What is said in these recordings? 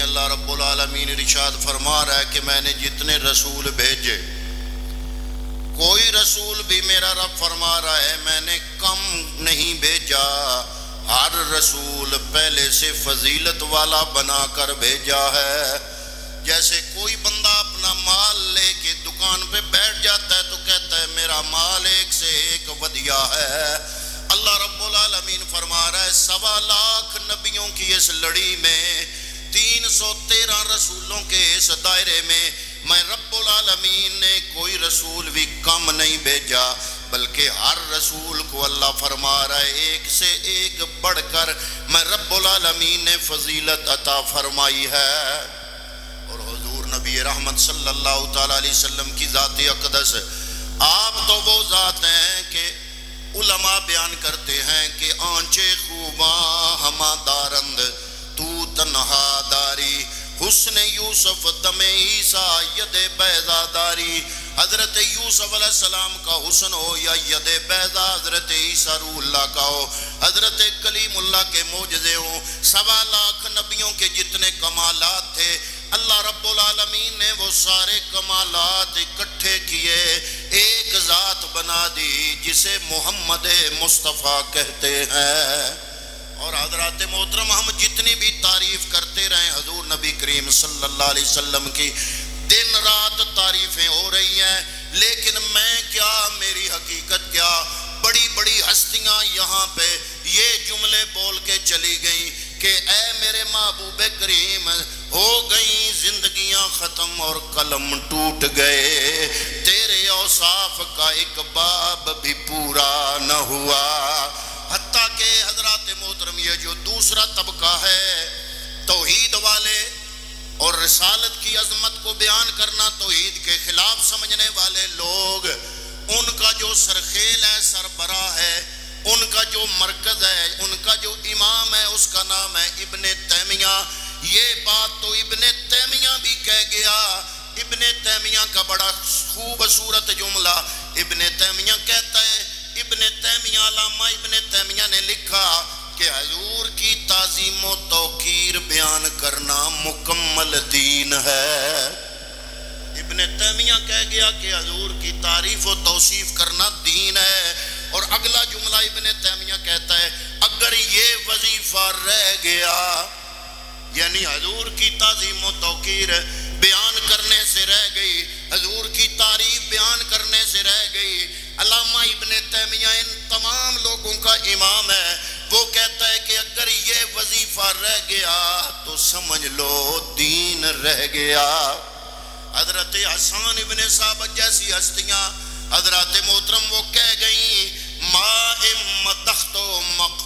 اللہ رب العالمین ارشاد فرما رہا ہے کہ میں نے جتنے رسول بھیجے کوئی رسول بھی میرا رب فرما رہا ہے میں نے کم نہیں بھیجا، ہر رسول پہلے سے فضیلت والا بنا کر بھیجا ہے۔ جیسے کوئی بندہ اپنا مال لے کے دکان پہ بیٹھ جاتا ہے تو کہتا ہے میرا مال ایک سے ایک ودیع ہے، اللہ رب العالمین فرما رہا ہے 1.25 لاکھ نبیوں کی اس لڑی میں 313 رسولوں کے اس دائرے میں رب العالمین نے کوئی رسول بھی کم نہیں بھیجا، بلکہ ہر رسول کو اللہ فرما رہا ہے ایک سے ایک بڑھ کر میں رب العالمین نے فضیلت عطا فرمائی ہے۔ اور حضور نبی رحمت صلی اللہ تعالیٰ علیہ وسلم کی ذات اقدس، آپ تو وہ ذات ہیں کہ علماء بیان کرتے ہیں کہ آنچے خوباں ہما دارند تو تنہا داری، حسن یوسف دم عیسیٰ ید بیضا داری۔ حضرت یوسف علیہ السلام کا حسن ہو یا ید بیضا حضرت عیسیٰ روح اللہ کا ہو، حضرت کلیم اللہ کے معجزے ہوں، 1.25 لاکھ نبیوں کے جتنے کمالات تھے اللہ رب العالمین نے وہ سارے کمالات اکٹھے کیے، ایک ذات بنا دی جسے محمد مصطفیٰ کہتے ہیں۔ اور حضرات محترم ہم جتنی بھی تعریف کرتے رہیں حضور نبی کریم صلی اللہ علیہ وسلم کی، دن رات تعریفیں ہو رہی ہیں، لیکن میں کیا میری حقیقت کیا، بڑی بڑی ہستیاں یہاں پہ یہ جملے بول کے چلی گئیں کہ اے میرے محبوب کریم ہو گئیں زندگیاں ختم اور قلم ٹوٹ گئے، تیرے اوصاف کا ایک باب بھی پورا نہ ہوا۔ حتیٰ کہ حضرات محترم یہ جو دوسرا طبقہ ہے توحید والے اور رسالت کی عظمت کو بیان کرنا توحید کے خلاف سمجھنے والے لوگ، ان کا جو سرخیل ہے سربراہ ہے، ان کا جو مرکز ہے، ان کا جو امام ہے اس کا نام ہے ابن تیمیہ۔ یہ بات تو ابن تیمیہ بھی کہہ گیا، ابن تیمیہ کا بڑا خوبصورت جملہ ابن تیمیہ کہتا ہے، ابن تیمیہ علامہ ابن تیمیہ نے لکھا کہ حضور کی تعظیم و توقیر بیان کرنا مکمل دین ہے۔ ابن تیمیہ کہہ گیا کہ حضور کی تعریف و توصیف کرنا دین ہے، اور اگلا جملہ ابن تیمیہ کہتا ہے اگر یہ وظیفہ رہ گیا، یعنی حضور کی تعظیم و توقیر بیان کرنے سے رہ گئی، حضور کی تعریف بیان کرنے سے رہ گئی۔ علامہ ابن تیمیہ ان تمام لوگوں کا امام ہے، وہ کہتا ہے کہ اگر یہ وظیفہ رہ گیا تو سمجھ لو دین رہ گیا۔ حضرت حسان ابن ثابت جیسی ہستیاں حضرات محترم وہ کہہ گئیں ما امدحت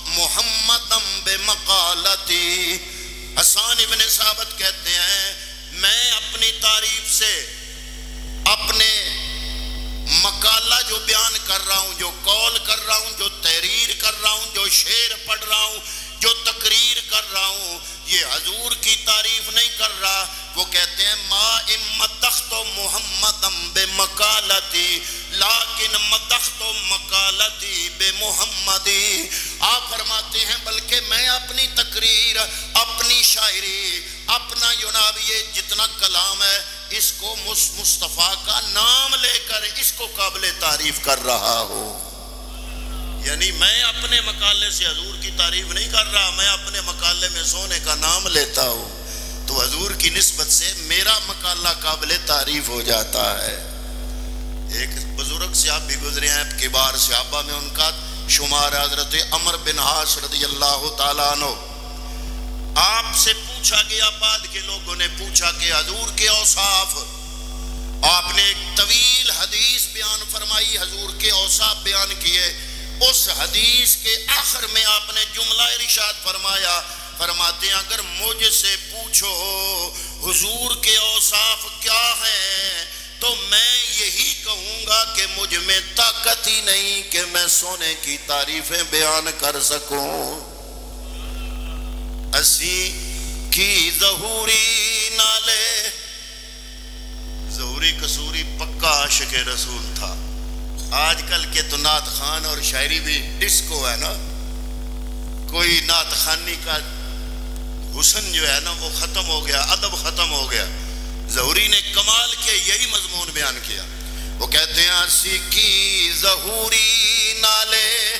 محمدم بمقالتی، حسان ابن ثابت کہتے ہیں میں اپنی تعریف سے اپنے مقالہ جو بیان کر رہا ہوں، جو قول کر رہا ہوں، جو تحریر کر رہا ہوں، جو شعر پڑھ رہا ہوں، جو تقریر کر رہا ہوں، یہ حضور کی تعریف نہیں کر رہا۔ وہ کہتے ہیں ما امدحت محمدم بمقالتی لیکن مدحت مقالتی بمحمدی۔ آپ فرماتے ہیں بلکہ میں اپنی تقریر، اپنی شاعری، اپنا جناب یہ جتنا کلام ہے اس کو مصطفیٰ کا نام لے کر اس کو قابل تعریف کر رہا ہوں۔ یعنی میں اپنے مقالے سے حضور کی تعریف نہیں کر رہا، میں اپنے مقالے میں سونے کا نام لیتا ہوں، تو حضور کی نسبت سے میرا مقالہ قابل تعریف ہو جاتا ہے۔ ایک بزرگ صحابی گزرے ہیں کبار صحابہ میں، ان کا شمار حضرت عمر بن عاص رضی اللہ تعالیٰ عنہ۔ آپ سے پوچھا گیا، بعد کے لوگوں نے پوچھا کہ حضور کے اوصاف، آپ نے ایک طویل حدیث بیان فرمائی، حضور کے اوصاف بیان کیے، اس حدیث کے آخر میں آپ نے جملہ ارشاد فرمایا، فرماتے ہیں اگر مجھ سے پوچھو حضور کے اوصاف کیا ہیں تو میں یہی کہوں گا کہ مجھ میں طاقت ہی نہیں کہ میں سونے کی تعریفیں بیان کر سکوں۔ اسی کی ظہوری نالے، ظہوری قصوری پکا عاشق رسول تھا۔ آج کل کے تو نعت خان اور شاعری بھی ڈسکو ہے نا، کوئی نعت خانی کا حسن جو ہے نا وہ ختم ہو گیا، ادب ختم ہو گیا۔ ظہوری نے کمال کے یہی مضمون بیان کیا۔ وہ کہتے ہیں اسی کی ظہوری نالے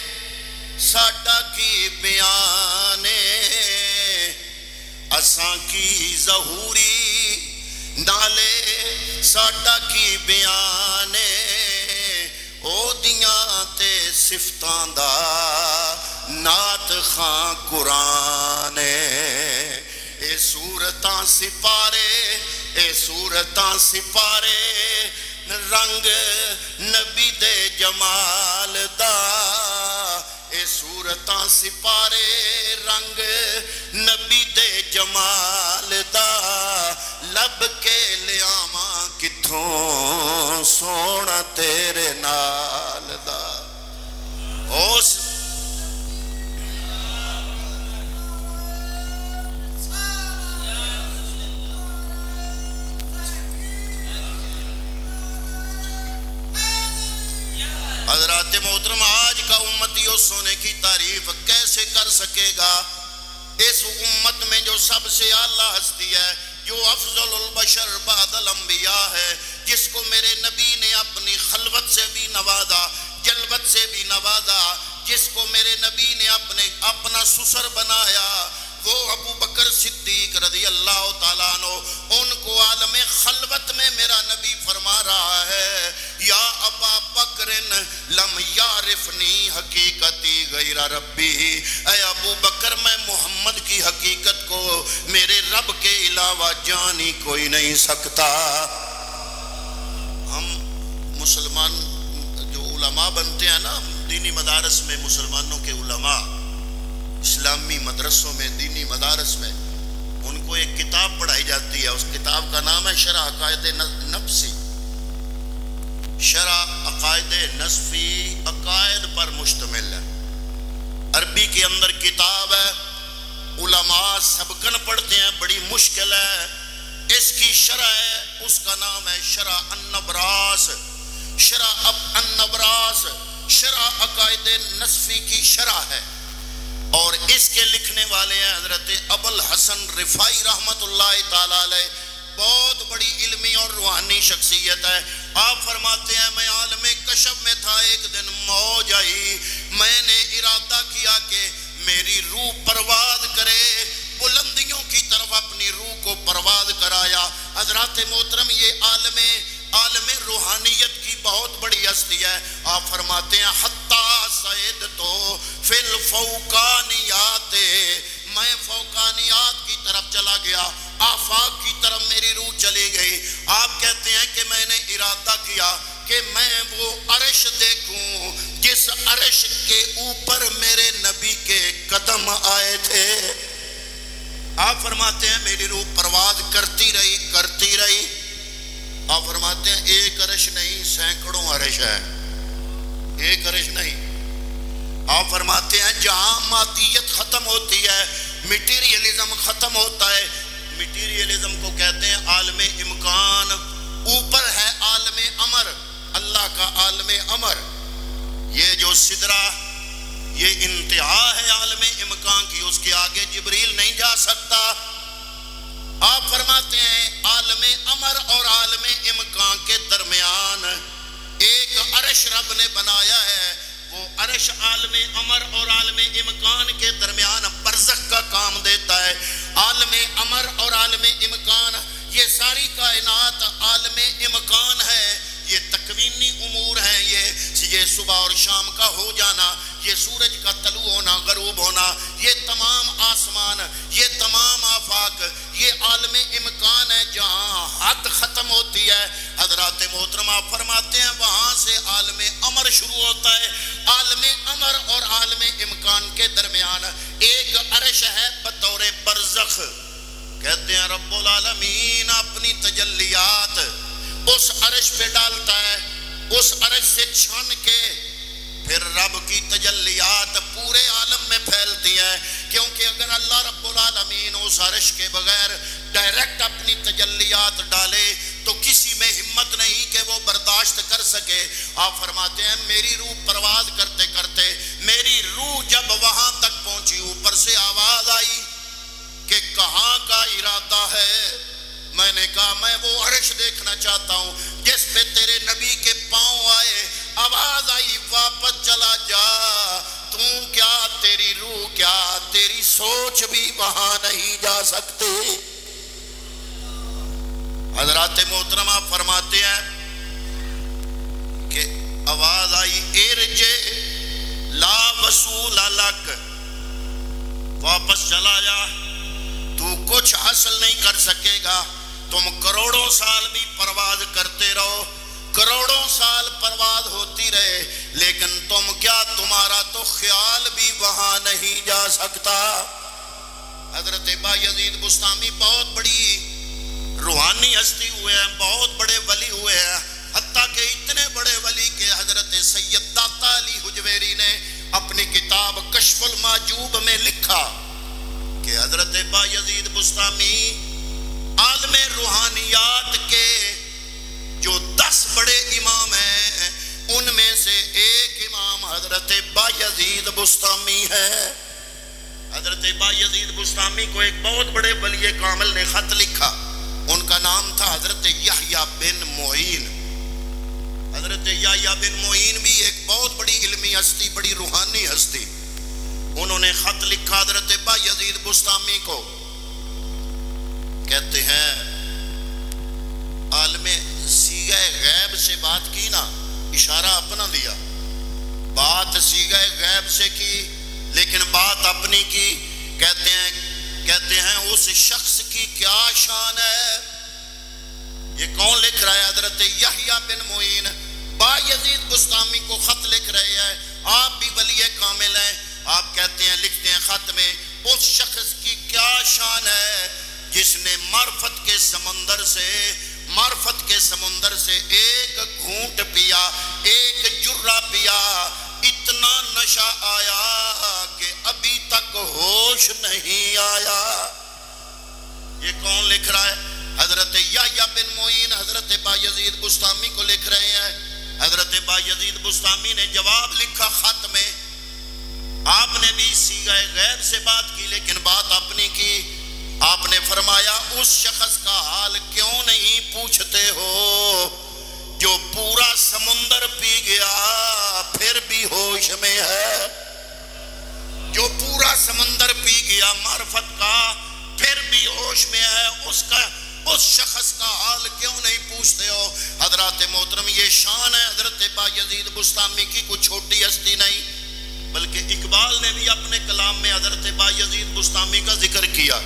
ساڈا کی بیانے، اساں کی ظہوری نالے ساڈا کی بیانے، او دیاں تے صفتاں دا نعت خاں قرآن، اے صورتاں سپارے، اے صورتاں سپارے رنگ نبی دے جمال دا، اے صورتاں سپارے رنگ نبی دے جمال دا، لب کے لیاواں کتھوں سونا تیرے نال دا۔ اس حضرات محترم، آج کا امتی اس سونے کی تعریف کیسے کر سکے گا؟ اس امت میں جو سب سے اعلیٰ ہستی ہے، جو افضل البشر بعد الانبیاء ہے، جس کو میرے نبی نے اپنی خلوت سے بھی نوازا، جلوت سے بھی نوازا، جس کو میرے نبی نے اپنا سسر بنایا، وہ ابو بکر صدیق رضی اللہ تعالیٰ عنہ، ان کو عالم خلوت میں میرا نبی فرما رہا ہے، یا ابا بکر لم یعرفنی حقیقتی غیر ربی، اے ابو بکر میں محمد کی حقیقت کو میرے رب کے علاوہ جان ہی کوئی نہیں سکتا۔ ہم مسلمان جو علماء بنتے ہیں نا دینی مدارس میں، مسلمانوں کے علماء اسلامی مدرسوں میں، دینی مدارس میں، ان کو ایک کتاب پڑھائی جاتی ہے، اس کتاب کا نام ہے شرح عقائد نفسی، شرح عقائد نفسی، عقائد پر مشتمل ہے، عربی کے اندر کتاب ہے، علماء سبکن پڑھتے ہیں، بڑی مشکل ہے، اس کی شرح ہے، اس کا نام ہے شرح النبراس، شرح النبراس، شرح عقائد نفسی کی شرح ہے، اور اس کے لکھنے والے ہیں حضرت ابو الحسن رفاعی رحمت اللہ تعالیٰ علیہ، بہت بڑی علمی اور روحانی شخصیت ہے۔ آپ فرماتے ہیں میں عالم کشف میں تھا، ایک دن موج آئی، میں نے ارادہ کیا کہ میری روح پرواز کرے، بلندیوں کی طرف اپنی روح کو پرواز کرایا۔ حضرات محترم، یہ عالم روحانیت کی بہت بڑی ہستی ہے۔ آپ فرماتے ہیں حتی سعید تو فی الفوقانیات، میں فوقانیات کی طرف چلا گیا، آفاق کی طرف میری روح چلی گئی۔ آپ کہتے ہیں کہ میں نے ارادہ کیا کہ میں وہ عرش دیکھوں جس عرش کے اوپر میرے نبی کے قدم آئے تھے۔ آپ فرماتے ہیں میری روح پرواز کرتی رہی کرتی رہی۔ آپ فرماتے ہیں ایک عرش نہیں، سینکڑوں عرش ہے، ایک عرش نہیں۔ آپ فرماتے ہیں جہاں مادیت ختم ہوتی ہے، میٹیریلزم ختم ہوتا ہے، میٹیریلزم کو کہتے ہیں عالم امکان، اوپر ہے عالم امر، اللہ کا عالم امر، یہ جو سدرہ یہ انتہا ہے عالم امکان کی، اس کے آگے جبریل نہیں جا سکتا۔ آپ فرماتے ہیں عالم امر اور عالم امکان کے درمیان ایک عرش رب نے بنایا ہے، وہ عرش عالم امر اور عالم امکان کے درمیان برزخ کا کام دیتا ہے۔ عالم امر اور عالم امکان، یہ ساری کائنات عالم امکان ہے، یہ تکوینی امور ہیں، یہ صبح اور شام کا ہو جانا، یہ سورج کا طلوع ہونا غروب ہونا، یہ تمام آسمان، یہ تمام آفاق، یہ عالم امکان ہے جہاں حد ختم ہوتی ہے۔ حضرات محترم آپ فرماتے ہیں وہاں سے عالم امر شروع ہوتا ہے۔ عالم امر اور عالم امکان کے درمیان ایک عرش ہے بطور برزخ، کہتے ہیں رب العالمین اپنی تجلیات اس عرش پہ ڈالتا ہے، اس عرش سے چھن کے پھر رب کی تجلیات پورے عالم میں پھیلتی ہیں، کیونکہ اگر اللہ رب العالمین اس عرش کے بغیر ڈائریکٹ اپنی تجلیات ڈالے تو کسی میں ہمت نہیں کہ وہ برداشت کر سکے۔ آپ فرماتے ہیں میری روح پرواز کرتے کرتے، میری روح جب وہاں تک پہنچی، اوپر سے آواز آئی کہ کہاں کا ارادہ ہے؟ میں نے کہا میں وہ عرش دیکھنا چاہتا ہوں جس پہ تیرے نبی کے پاؤں آئے۔ آواز آئی واپس چلا جا، کیا تیری روح کیا تیری سوچ بھی وہاں نہیں جا سکتے۔ حضرات محترمہ فرماتے ہیں کہ آواز آئی ارجع لا وصول لک، واپس چلا جا، تو کچھ حاصل نہیں کر سکے گا۔ تم کروڑوں سال بھی پرواز کرتے رہو، کروڑوں سال پرواز ہوتی رہے، لیکن تمہارا تو خیال بھی وہاں نہیں جا سکتا۔ حضرت بایزید بسطامی بہت بڑی روحانی ہستی ہوئے ہیں، بہت بڑے ولی ہوئے ہیں، حتیٰ کہ اتنے بڑے ولی کہ حضرت سید داتا علی حجویری نے اپنی کتاب کشف المحجوب میں لکھا کہ حضرت بایزید بسطامی عالم روحانیات کے جو 10 بڑے امام ہیں ان میں سے ایک امام حضرت بایزید بسطامی ہے۔ حضرت بایزید بسطامی کو ایک بہت بڑے ولی کامل نے خط لکھا، ان کا نام تھا حضرت یحییٰ بن معین۔ حضرت یحییٰ بن معین بھی ایک بہت بڑی علمی ہستی، بڑی روحانی ہستی، انہوں نے خط لکھا حضرت بایزید بسطامی کو، کہتے ہیں عالم صیغہ غیب سے بات کی نا، اشارہ اپنا دیا، بات صیغہ غیب سے کی لیکن بات اپنی کی۔ کہتے ہیں اس شخص کی کیا شان ہے؟ یہ کون لکھ رہا ہے؟ حضرت یحییٰ بن معین بایزید بسطامی کو خط لکھ رہے ہیں، آپ بھی ولی کامل ہیں، آپ کہتے ہیں لکھتے ہیں خط میں اس شخص کی کیا شان ہے جس نے معرفت کے سمندر سے ایک گھونٹ پیا، ایک جرعہ پیا، اتنا نشہ آیا کہ ابھی تک ہوش نہیں آیا۔ یہ کون لکھ رہا ہے؟ حضرت یحییٰ بن معین حضرت بایزید بسطامی کو لکھ رہے ہیں۔ حضرت بایزید بسطامی نے جواب لکھا خط میں، آپ نے بھی صیغہ غیب سے بات کی لیکن بات اپنی کی۔ آپ نے فرمایا اس شخص کا حال کیوں نہیں پوچھتے ہو جو پورا سمندر پی گیا پھر بھی ہوش میں ہے؟ جو پورا سمندر پی گیا معرفت کا پھر بھی ہوش میں ہے، اس شخص کا حال کیوں نہیں پوچھتے ہو؟ حضرات محترم یہ شان ہے حضرت بایزید بسطامی کی، کوئی چھوٹی ہستی نہیں، بلکہ اقبال نے بھی اپنے کلام میں حضرت بایزید بسطامی کا ذکر کیا۔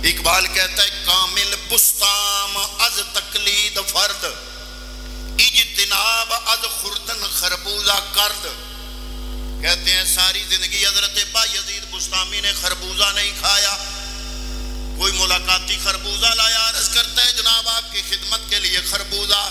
اقبال کہتا ہے کامل بسطام از تقلید فرد، اجتناب از خوردن خربوزہ کرد۔ کہتے ہیں ساری زندگی حضرت بایزید بسطامی نے خربوزہ نہیں کھایا، کوئی ملاقاتی خربوزہ لایا، عرض کرتا ہے جناب آپ کی خدمت کے لیے خربوزہ۔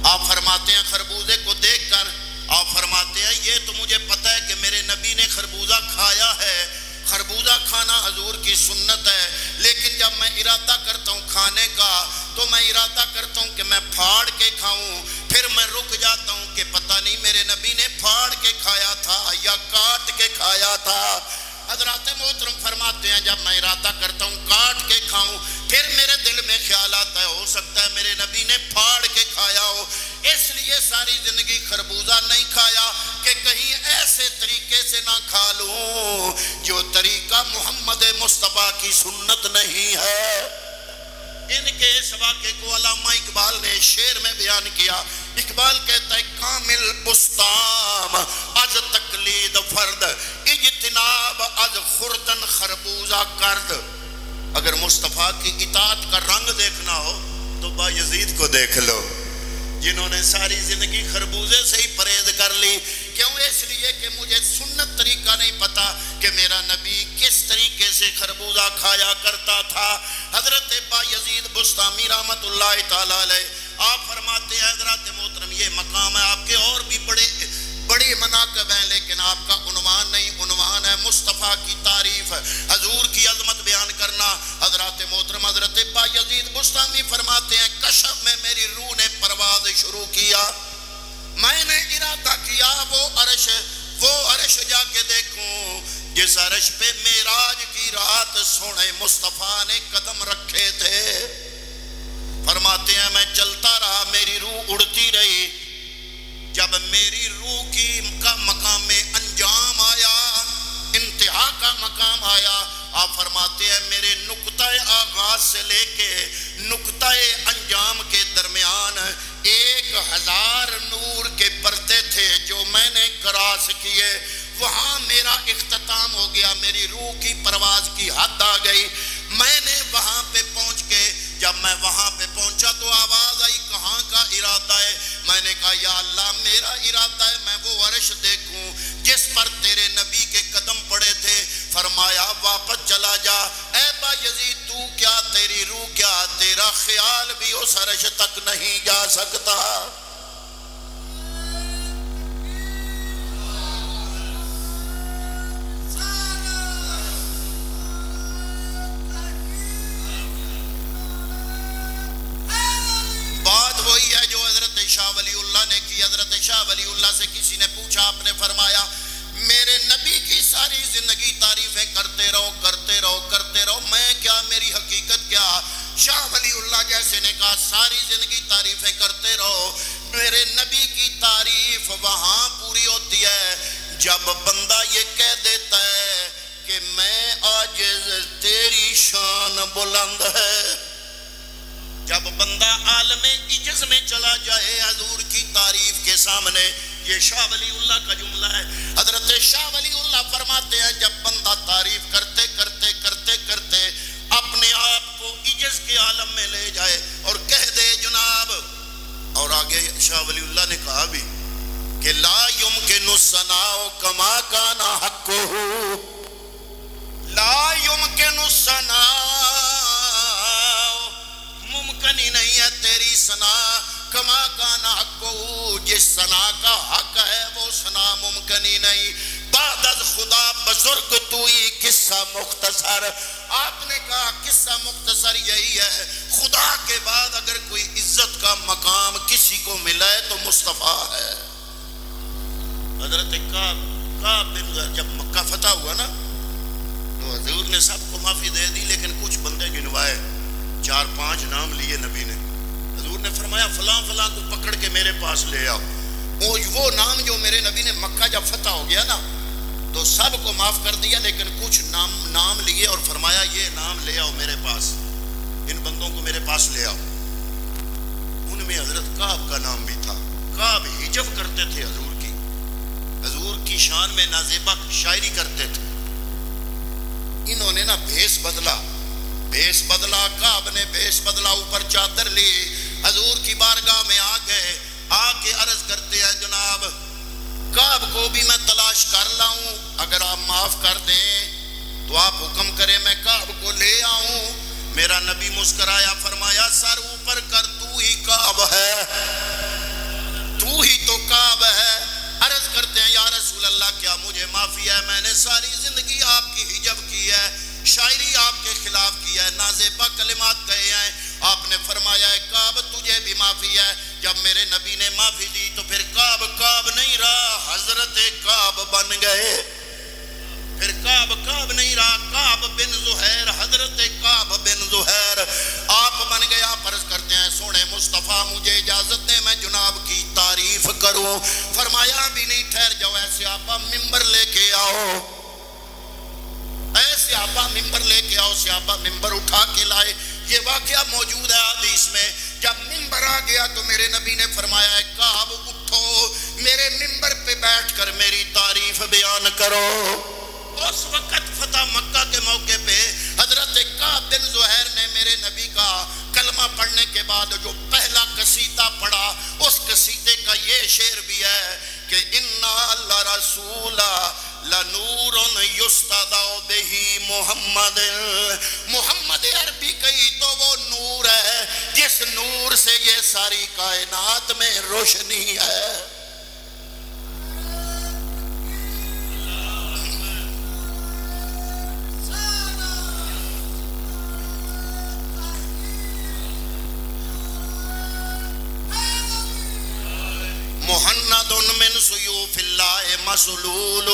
آپ فرماتے ہیں خربوزے کو دیکھ کر آپ فرماتے ہیں یہ تو مجھے پتہ ہے کہ میرے نبی نے خربوزہ کھایا ہے، خربوزہ کھانا حضور کی سنت ہے، لیکن جب میں ارادہ کرتا ہوں کھانے کا تو میں ارادہ کرتا ہوں کہ میں پھاڑ کے کھاؤں، پھر میں رک جاتا ہوں کہ پتہ نہیں میرے نبی نے پھاڑ کے کھایا تھا یا کاٹ کے کھایا تھا۔ حضرات محترم فرماتے ہیں جب میں ارادہ کرتا ہوں کاٹ کے کھاؤں پھر میرے دل میں خیال آتا ہے ہو سکتا ہے میرے نبی نے پھاڑ کے کھایا ہو، اس لیے ساری زندگی خربوزہ نہیں کھایا کہ کہیں ایسے طریقے سے نہ کھا لوں جو طریقہ محمد مصطفیٰ کی سنت نہیں ہے۔ ان کے اس واقعے کو علامہ اقبال نے شعر میں بیان کیا۔ اقبال کہتا ہے کامل بستام از تقلید فرد، اجتناب از خوردن خربوزہ کرد۔ اگر مصطفیٰ کی اطاعت کا رنگ دیکھنا ہو تو بایزید کو دیکھ لو، جنہوں نے ساری زندگی خربوزے سے ہی پرہیز کر لی۔ کیوں؟ اس لیے کہ مجھے سنت طریقہ نہیں پتا کہ میرا نبی کس طریقے سے خربوزہ کھایا کرتا تھا۔ حضرت بایزید بسطامی رحمت اللہ تعالیٰ علیہ آپ فرماتے ہیں حضرات محترم یہ مقام ہے، آپ کے اور بھی بڑی مناقب ہیں لیکن آپ کا عنوان نہیں، عنوان ہے مصطفیٰ کی تعریف، حضور کی عظمت بیان کرنا۔ حضرات محترم حضرت بایزید بسطامی فرماتے ہیں کشف میں میری روح نے پرواز شروع کیا، میں نے ارادہ کیا وہ عرش جا کے دیکھوں جس عرش پہ معراج کی رات بعد سونے مصطفیٰ نے قدم رکھے تھے. فرماتے ہیں میں چلتا رہا, میری روح اڑتی رہی. جب میری روح کا مقام انجام آیا, انتہا کا مقام آیا, آپ فرماتے ہیں میرے نقطہ آغاز سے لے کے نقطہ انجام کے درمیان 1000 نور کے پردے تھے جو میں نے کراس کیے. وہاں میرا اختتام ہو گیا, میری روح کی پرواز کی حد آ گئی. میں نے وہاں پہ پہنچ کے, جب میں وہاں پہ پہنچا تو آواز آئی کہاں کا ارادہ ہے؟ میں نے کہا یا اللہ میرا ارادہ ہے میں وہ عرش دیکھوں جس پر تیرے نبی کے قدم پڑے تھے. فرمایا واپس چلا جا. اے با یزید تو کیا, تیری روح کیا, تیرا خیال بھی اس عرش تک نہیں جا سکتا. وہی ہے جو حضرت شاہ ولی اللہ نے کی. حضرت شاہ ولی اللہ سے کسی نے پوچھا, آپ نے فرمایا میرے نبی کی ساری زندگی تعریفیں کرتے رہو کرتے رہو کرتے رہو, میں کیا, میری حقیقت کیا؟ شاہ ولی اللہ جیسے نے کہا ساری زندگی تعریفیں کرتے رہو, میرے نبی کی تعریف وہاں پوری ہوتی ہے جب بندہ یہ کہہ دیتا ہے کہ میں عاجز, تیری شان بلند ہے. جب بندہ عالم عجز میں چلا جائے حضور کی تعریف کے سامنے. یہ شاہ ولی اللہ کا جملہ ہے. حضرت شاہ ولی اللہ فرماتے ہیں جب بندہ تعریف کرتے کرتے کرتے کرتے اپنے آپ کو عجز کے عالم میں لے جائے اور کہہ دے جناب. اور آگے شاہ ولی اللہ نے کہا بھی کہ لا یمکن الثناء کما کان حقہ, لا یمکن الثناء, ممکن ہی نہیں ہے تیری ثنا کما کانا حقہ, جس ثنا کا حق ہے وہ ثنا ممکن ہی نہیں. بعد از خدا بزرگ توئی, قصہ مختصر. آپ نے کہا قصہ مختصر یہی ہے, خدا کے بعد اگر کوئی عزت کا مقام کسی کو ملا ہے تو مصطفیٰ ہے. حضرت کعب بن زہر جب مکہ فتح ہوا نا تو حضور نے سب کو معافی دے دی, لیکن کچھ بندے گنوائے, 4-5 نام لیے نبی نے. حضور نے فرمایا فلاں فلاں کو پکڑ کے میرے پاس لے آؤ. وہ نام جو میرے نبی نے مکہ جب فتح ہو گیا نا تو سب کو معاف کر دیا, لیکن کچھ نام لیے اور فرمایا یہ نام لے آؤ میرے پاس, ان بندوں کو میرے پاس لے آؤ. ان میں حضرت کعب کا نام بھی تھا. کعب ہجب کرتے تھے حضور کی شان میں نازیبہ شاعری کرتے تھے. انہوں نے نا بھیس بدلا, کعب نے بھیس بدلا, اوپر چادر لی, حضور کی بارگاہ میں آ گئے. آ کے عرض کرتے ہیں جناب کعب کو بھی میں تلاش کر لاؤں, اگر آپ معاف کر دیں تو آپ حکم کریں میں کعب کو لے آؤں. میرا نبی مسکرایا, فرمایا سر اوپر کر, تو ہی کعب ہے, تو ہی تو کعب ہے. عرض کرتے ہیں یا رسول اللہ کیا مجھے معافی ہے؟ میں نے ساری زندگی آپ کی ہجب کی ہے, شاعری آپ کے خلاف کی ہے, نازیبہ کلمات کہے ہیں. آپ نے فرمایا ہے کعب تجھے بھی معافی ہے. جب میرے نبی نے معافی دی تو پھر کعب نہیں رہا, حضرت کعب بن گئے. پھر کعب نہیں رہا, کعب بن زہیر, حضرت کعب بن زہیر آپ بن گیا. فرض کرتے ہیں سونے مصطفیٰ مجھے اجازت دے میں جناب کی تعریف کروں. فرمایا بھی نہیں, ٹھہر جاؤ, ایسے آپا ممبر لے کے آؤ, ایسے آپا ممبر لے کے آؤ. صحابہ ممبر اٹھا کے لائے. یہ واقعہ موجود ہے حدیث میں. جب ممبر آ گیا تو میرے نبی نے فرمایا ہے کعب اٹھو, میرے ممبر پہ بیٹھ کر میری تعریف بیان کرو. اس وقت فتح مکہ کے موقع پہ حضرت کعب بن زہیر نے میرے نبی کا کلمہ پڑھنے کے بعد جو پہلا قصیدہ پڑھا, اس قصیدے کا یہ شعر بھی ہے کہ اِنَّا لَرَسُولَ لَنُورٌ يُسْتَدَعُ بِهِ محمد عربی کہی تو وہ نور ہے جس نور سے یہ ساری کائنات میں روشنی ہے. محمد من سیوف اللہ مسلول,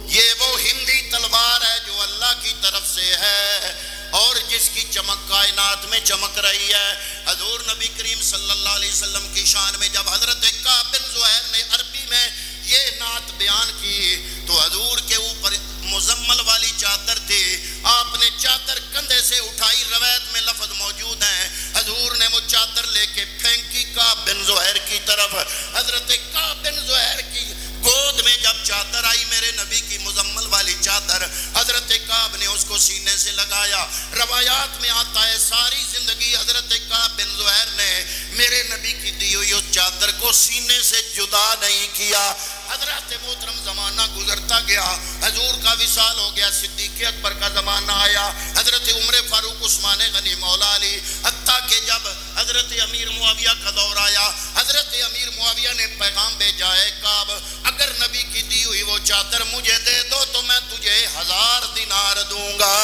یہ وہ ہندی تلوار ہے جو اللہ اللہ کی طرف سے ہے اور جس کی چمک کائنات میں چمک رہی ہے. حضور نبی کریم صلی اللہ علیہ وسلم کی شان میں جب حضرت کعب بن زہیر نے عربی میں یہ نعت بیان کی تو حضور کے اوپر مزمل والی چادر تھی. آپ نے چادر کندھے سے اٹھائی, روایت میں لفظ موجود ہیں, حضور نے وہ چادر لے کے پھینکی کعب بن زہیر کی طرف. حضرت کعب بن زہیر کی گود میں جب چادر آئی, میرے نبی کی مزمل والی چادر, حضرت کعب نے اس کو سینے سے لگایا. روایات میں آتا ہے ساری زندگی حضرت کعب بن زہیر نے میرے نبی کی دی ہوئی اس چادر کو سینے سے جدا نہیں کیا. حضرت محترم زمانہ گزرتا گیا, حضور کا وصال ہو گیا, صدیق اکبر کا زمانہ آیا, حضرت عمر فاروق, عثمان غنی, مولا علی, حتیٰ کہ جب حضرت امیر معاویہ کا دور آیا, حضرت امیر معاویہ نے پیغام بھیجا ہے کعب اگر نبی کی دی ہوئی وہ چادر مجھے دے دو تو میں تجھے 1000 دینار دوں گا.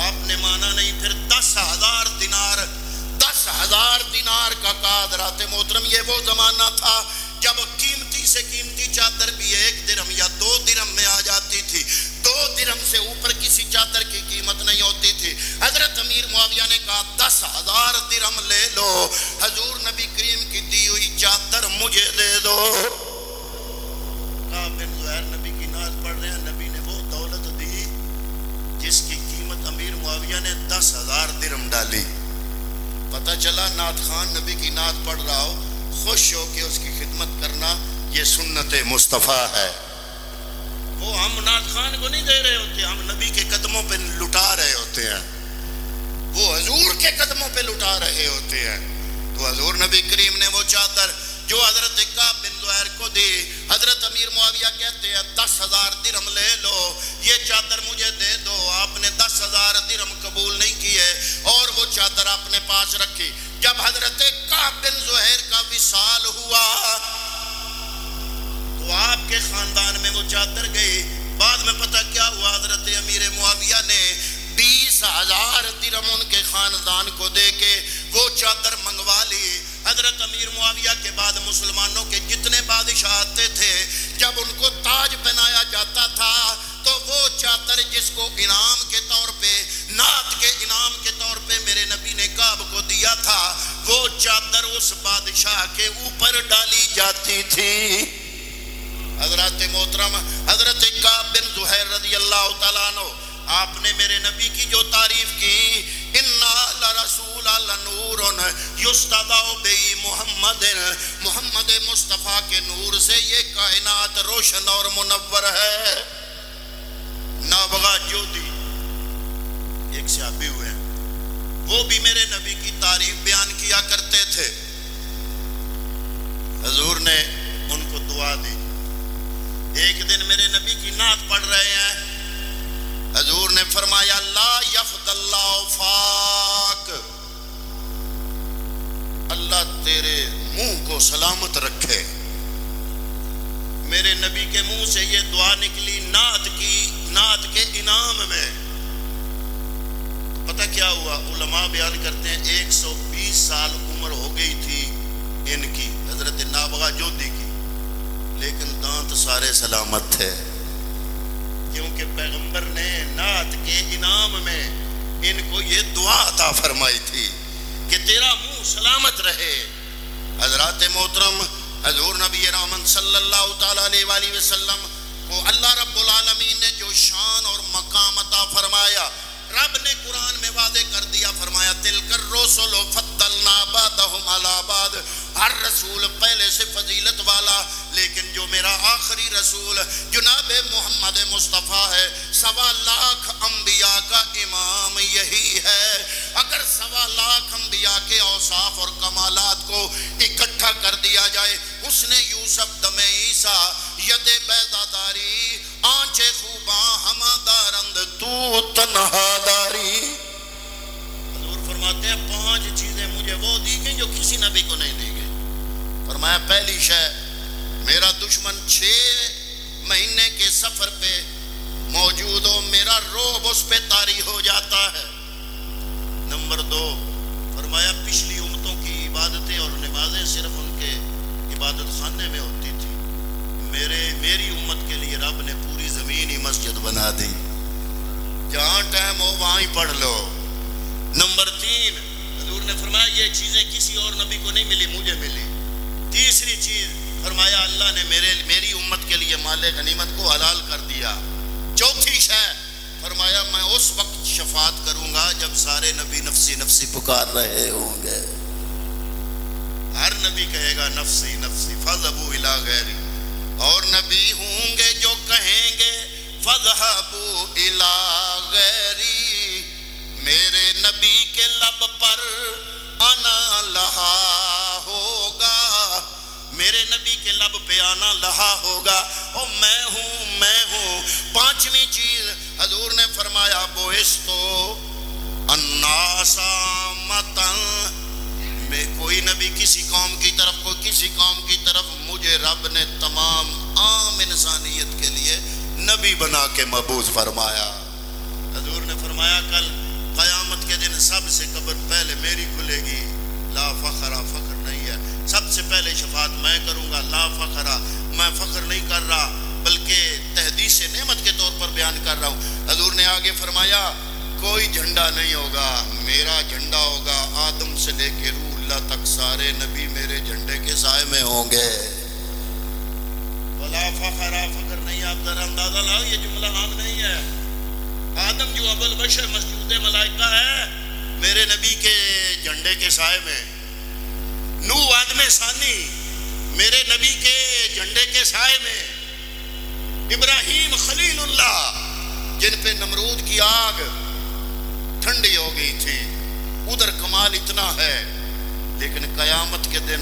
آپ نے مانا نہیں, پھر 10,000 دینار, 10,000 دینار کا کہا. حضرات محترم یہ وہ زمانہ تھا جب قیمتی سے قیمتی چادر بھی 1 درہم یا 2 درہم میں آ جاتی تھی. 2 درہم سے اوپر کسی چادر کی قیمت نہیں ہوتی تھی. حضرت امیر معاویہ نے کہا 10,000 درہم لے لو, حضور نبی کریم کی دی ہوئی چادر مجھے دے دو. کعب بن زہیر نبی کی نعت پڑھ رہے ہیں, نبی نے وہ دولت دی جس کی قیمت امیر معاویہ نے 10,000 درہم ڈالی. پتہ چلا نعت خان نبی کی نعت پڑھ رہا ہو, خوش ہو کہ اس کی خدمت کرنا یہ سنت مصطفیٰ ہے. وہ ہم نعت خان کو نہیں دے رہے ہوتے, ہم نبی کے قدموں پہ لٹا رہے ہوتے ہیں, وہ حضور کے قدموں پہ لٹا رہے ہوتے ہیں. تو حضور نبی کریم نے وہ چادر جو حضرت کعب بن زہیر کو دی, حضرت امیر معاویہ کہتے ہیں 10,000 درہم لے لو, یہ چادر مجھے دے دو. آپ نے 10,000 درہم قبول نہیں کیے اور وہ چادر اپنے پاس رکھی. جب حضرت کعب بن زہیر کا وصال ہوا تو آپ کے خاندان میں وہ چادر گئی. بعد میں پتہ کیا ہوا, حضرت امیر معاویہ نے 20,000 درہم ان کے خاندان کو دے کے وہ چادر منگوا لی. حضرت امیر معاویہ کے بعد مسلمانوں کے جتنے بادشاہ آتے تھے, جب ان کو تاج پہنایا جاتا تھا تو وہ چادر جس کو انعام کے طور پہ, نعت کے انعام کے طور پہ میرے نبی نے کعب کو دیا تھا, وہ چادر اس بادشاہ کے اوپر ڈالی جاتی تھی. حضرات محترم, حضرت کعب بن زہیر رضی اللہ تعالیٰ عنہ, آپ نے میرے نبی کی جو تعریف کی, اِنَّا لَرَسُولَ لَنُورٌ يُسْتَضَعُ بِهِ مُحَمَّدٍ, محمد مصطفیٰ کے نور سے یہ کائنات روشن اور منور ہے. نابغہ جودی ایک صحابی ہوئے ہیں, وہ بھی میرے نبی کی تعریف بیان کیا کرتے تھے. حضور نے ان کو دعا دی. ایک دن میرے نبی کی نعت پڑھ رہے ہیں, حضور نے فرمایا لا یفد اللہ فاک, اللہ تیرے منہ کو سلامت رکھے. میرے نبی کے منہ سے یہ دعا نکلی نعت کے انعام میں. پتہ کیا ہوا, علماء بیان کرتے ہیں 120 سال عمر ہو گئی تھی ان کی, حضرت نابغہ جودی کی, لیکن دانت سارے سلامت تھے, کیونکہ پیغمبر نے نعت کے انعام میں ان کو یہ دعا عطا فرمائی تھی کہ تیرا منہ سلامت رہے. حضرات محترم, حضور نبی رحمت صلی اللہ تعالیٰ علیہ وآلہ وسلم کو اللہ رب العالمین نے جو شان اور مقام عطا فرمایا, رب نے قرآن میں واضح کر دیا, فرمایا تلک الرسل فضلنا بعضهم علی بعض, ہر رسول پہلے سے فضیلت والا, لیکن جو میرا آخری رسول جناب محمد مصطفیٰ ہے, 1.25 لاکھ انبیاء کا امام یہی ہے. اگر 1.25 لاکھ انبیاء کے اوصاف اور کمالات کو اکٹھا کر دیا جائے, اس نے یوسف دم عیسیٰ, ید بیضا داری, آنچے خوباں ہما دارند تو تنہا داری. حضور فرماتے ہیں 5 چیزیں مجھے وہ دی گئی جو کسی نبی کو نہیں دی گئی. فرمایا پہلی شے, میرا دشمن 6 مہینے کے سفر پہ موجود ہو, میرا روب اس پہ طاری ہو جاتا ہے. نمبر 2, فرمایا پچھلی امتوں کی عبادتیں اور نمازیں صرف ان کے عبادت خانے میں ہوتی تھی, میری امت کے لیے رب نے پوری زمین ہی مسجد بنا دی. جہاں ٹائم ہو وہاں ہی پڑھ لو۔ نمبر 3، حضور نے فرمایا یہ چیزیں کسی اور نبی کو نہیں ملی، مجھے ملی۔ تیسری چیز فرمایا اللہ نے میری امت کے لیے مال غنیمت کو حلال کر دیا۔ چوتھی شے فرمایا میں اس وقت شفاعت کروں گا جب سارے نبی نفسی نفسی پکار رہے ہوں گے۔ ہر نبی کہے گا نفسی نفسی فذهبوا الی غیری، اور نبی ہوں گے جو کہیں گے فذهبوا الی غیری، میرے نبی کے لب پر انا لہا ہوگا، میرے نبی کے لب پہ آنا لہا ہوگا، اور میں ہوں۔ پانچویں چیز حضور نے فرمایا بعثتُ الناس عامۃً، میں کوئی نبی کسی قوم کی طرف مجھے رب نے تمام عام انسانیت کے لیے نبی بنا کے مبعوث فرمایا۔ حضور نے فرمایا کل قیامت کے دن سب سے قبر پہلے میری کھلے گی، لا فخرا، فخر نہیں ہے، سب سے پہلے شفاعت میں کروں گا، لا فخرا، میں فخر نہیں کر رہا بلکہ تحدیث نعمت کے طور پر بیان کر رہا ہوں۔ حضور نے آگے فرمایا کوئی جھنڈا نہیں ہوگا، میرا جھنڈا ہوگا، آدم سے لے کے روح اللہ تک سارے نبی میرے جھنڈے کے سائے میں ہوں گے۔ ولا فخرا، فخر نہیں۔ آپ ذرا اندازہ لاؤ یہ جملہ عام نہیں ہے۔ آدم جو اول بشر مسجود ملائکہ ہے میرے نبی کے جھنڈے کے سائے میں، نوح آدم ثانی میرے نبی کے جھنڈے کے سائے میں، ابراہیم خلیل اللہ جن پہ نمرود کی آگ ٹھنڈی ہو گئی تھی، ادھر کمال اتنا ہے، لیکن قیامت کے دن